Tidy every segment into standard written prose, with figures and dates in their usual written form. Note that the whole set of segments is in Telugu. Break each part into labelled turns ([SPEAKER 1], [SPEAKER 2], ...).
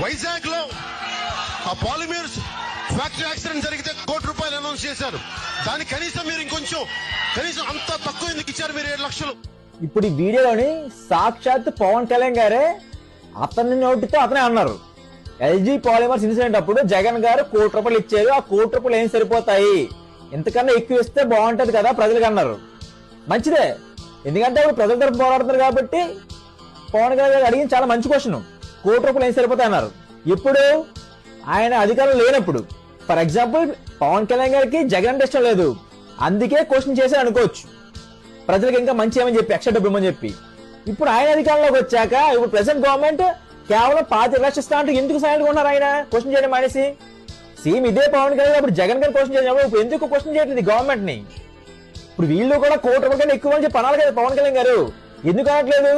[SPEAKER 1] వైజాగ్ లో ఆ పాలిమర్స్ ఫ్యాక్టరీ యాక్సిడెంట్ జరిగితే ₹1 అనౌన్స్ చేశారు. దానికి కనీసం మీరు కనీసం అంత తక్కువ ఎందుకు ఇచ్చారు మీరు 7 లక్షలు?
[SPEAKER 2] ఇప్పుడు ఈ వీడియోలోని సాక్షాత్ పవన్ కళ్యాణ్ గారే అతని నోటితో అతనే అన్నారు, ఎల్జీ పాలిమర్స్ ఇన్సిడెంట్ అప్పుడు జగన్ గారు ₹1 ఇచ్చారు, ఆ ₹1 ఏం సరిపోతాయి, ఇంతకన్నా ఎక్కువ ఇస్తే బాగుంటది కదా ప్రజలకు అన్నారు. మంచిదే, ఎందుకంటే ఇప్పుడు ప్రజల తరపు పోరాడుతున్నారు కాబట్టి పవన్ కళ్యాణ్ గారు అడిగింది చాలా మంచి క్వశ్చన్. ₹1 ఏం సరిపోతాయి అన్నారు. ఇప్పుడు ఆయన అధికారం లేనప్పుడు, ఫర్ ఎగ్జాంపుల్ పవన్ కళ్యాణ్ గారికి జగన్ అంటే ఇష్టం లేదు, అందుకే క్వశ్చన్ చేశారు అనుకోవచ్చు, ప్రజలకు ఇంకా మంచి ఏమని చెప్పి ఎక్స్ట్రా డబ్బు ఇవ్వమని చెప్పి. ఇప్పుడు ఆయన అధికారంలోకి వచ్చాక ఇప్పుడు ప్రెసెంట్ గవర్నమెంట్ కేవలం 25 లక్షలు ఇస్తా అంటే ఎందుకు సైలెంట్ గా ఉన్నారు ఆయన క్వశ్చన్ చేయడం మానేసి? సీఎం ఇదే పవన్ కళ్యాణ్ ఇప్పుడు జగన్ గారు క్వశ్చన్ చేసినప్పుడు ఇప్పుడు ఎందుకు క్వశ్చన్ చేయట్లేదు గవర్నమెంట్ ని? ఇప్పుడు వీళ్ళు కూడా ₹1 కన్నా ఎక్కువ అని చెప్పి అనాలి కదా పవన్ కళ్యాణ్ గారు, ఎందుకు అనట్లేదు?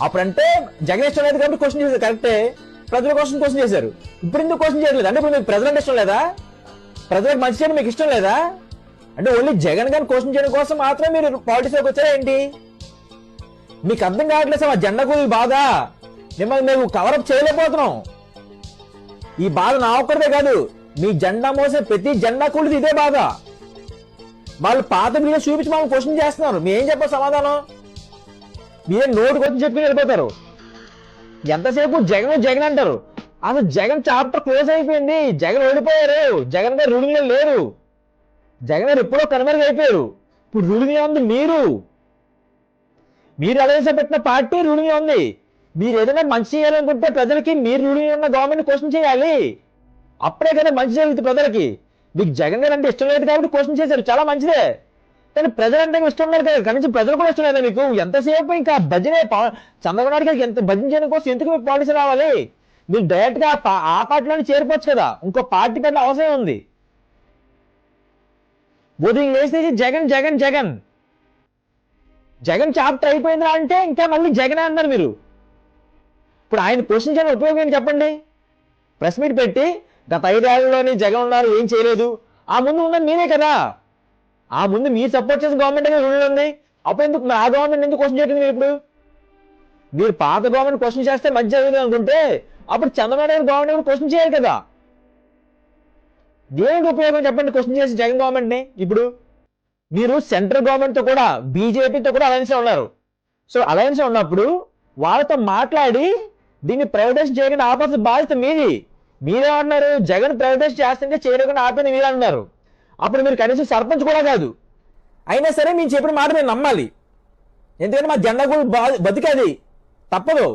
[SPEAKER 2] అప్పుడంటే జగన్ ఇష్టం లేదు కాబట్టి క్వశ్చన్ చేశారు, కరెక్టే, ప్రజల కోసం క్వశ్చన్ చేశారు. ఇప్పుడు ఎందుకు క్వశ్చన్ చేయట్లేదు? అంటే ఇప్పుడు మీకు ప్రజలంటే ఇష్టం లేదా? ప్రజలకు మంచి చేయడం మీకు ఇష్టం లేదా? అంటే ఓన్లీ జగన్ గారిని క్వశ్చన్ చేయడం కోసం మాత్రం మీరు పాలిటిక్స్ లోకి వచ్చారా ఏంటి? మీకు అర్థం కావట్లేదు సార్, ఆ జెండా కూలి బాధ మిమ్మల్ని మేము కవరప్ చేయలేకపోతున్నాం. ఈ బాధ నా ఒక్కరిదే కాదు, మీ జెండా మోసే ప్రతి జెండా కూలిది ఇదే బాధ. వాళ్ళు పాత వీడియో చూపించి మమ్మల్ని క్వశ్చన్ చేస్తున్నారు, మీరేం చెప్పారు సమాధానం? మీరే నోటు క్వశ్చన్ చెప్పి వెళ్ళిపోతారు. ఎంతసేపు జగన్ జగన్ అంటారు, అసలు జగన్ చాప్టర్ క్లోజ్ అయిపోయింది, జగన్ ఓడిపోయారు, జగన్ గారు రూలింగ్ లో లేరు, జగన్ గారు ఎప్పుడో కనుమరుగైపోయారు. ఇప్పుడు రూలింగ్ ఉంది మీరు అలయన్స్ పెట్టిన పార్టీ రూలింగ్ ఉంది. మీరు ఏదైనా మంచి చేయాలనుకుంటే ప్రజలకి మీరు రూలింగ్ ఉన్న గవర్నమెంట్ క్వశ్చన్ చేయాలి, అప్పుడే కదా మంచి జరుగుతుంది ప్రజలకి. మీకు జగన్ గారు అంటే ఇష్టం లేదు కాబట్టి క్వశ్చన్ చేశారు, చాలా మంచిదే, కానీ ప్రజలంటే ఇష్టం లేదు కదా, కనీసం ప్రజలు కూడా ఇష్టం లేదా మీకు? ఎంతసేపు ఇంకా భజనే చంద్రబాబు నాయుడు గారికి ఎంత భజన చేయడం కోసం ఎందుకు మీకు పాలసీ రావాలి? మీరు డైరెక్ట్ గా ఆ పార్టీలోనే చేరిపోవచ్చు కదా, ఇంకో పార్టీ కంటే అవసరం ఉంది. ఉదయం లేచేసి జగన్ జగన్ జగన్ జగన్ చాప్టర్ అయిపోయిందా అంటే ఇంకా మళ్ళీ జగన్ అన్నారు మీరు. ఇప్పుడు ఆయన క్వశ్చన్ చేయడం ఉపయోగం చెప్పండి? ప్రెస్ మీట్ పెట్టి గత 5 ఏళ్లలోని జగన్ ఉన్నారు ఏం చేయలేదు, ఆ ముందు ఉన్నది మీరే కదా, ఆ ముందు మీరు సపోర్ట్ చేసిన గవర్నమెంట్ రూల్ ఉంది, అప్పుడు ఎందుకు ఆ గవర్నమెంట్ ఎందుకు క్వశ్చన్ చేయలేదు? మీరు ఇప్పుడు మీరు పాత గవర్నమెంట్ క్వశ్చన్ చేస్తే మంచి జరుగుతుంది అనుకుంటే అప్పుడు చంద్రబాబు నాయుడు గవర్నమెంట్ క్వశ్చన్ చేయాలి కదా. దేనికి ఉపయోగం చెప్పండి క్వశ్చన్ చేసి జగన్ గవర్నమెంట్ ని? ఇప్పుడు మీరు సెంట్రల్ గవర్నమెంట్ తో కూడా బీజేపీతో కూడా అలయన్స్ ఉన్నారు. సో అలయన్స్ ఉన్నప్పుడు వాళ్ళతో మాట్లాడి దీన్ని ప్రైవేటైజ్ చేయకుండా ఆపాల్సిన బాధ్యత మీది. మీరేమన్నారు, జగన్ ప్రైవేటైజ్ చేస్తుంటే చేయకుండా ఆపేది మీరు అన్నారు. అప్పుడు మీరు కనీసం సర్పంచ్ కూడా కాదు, అయినా సరే మీరు చెప్పిన మాట మీరు నమ్మాలి, ఎందుకంటే మా జెండా కూడా బతికది, తప్పదు.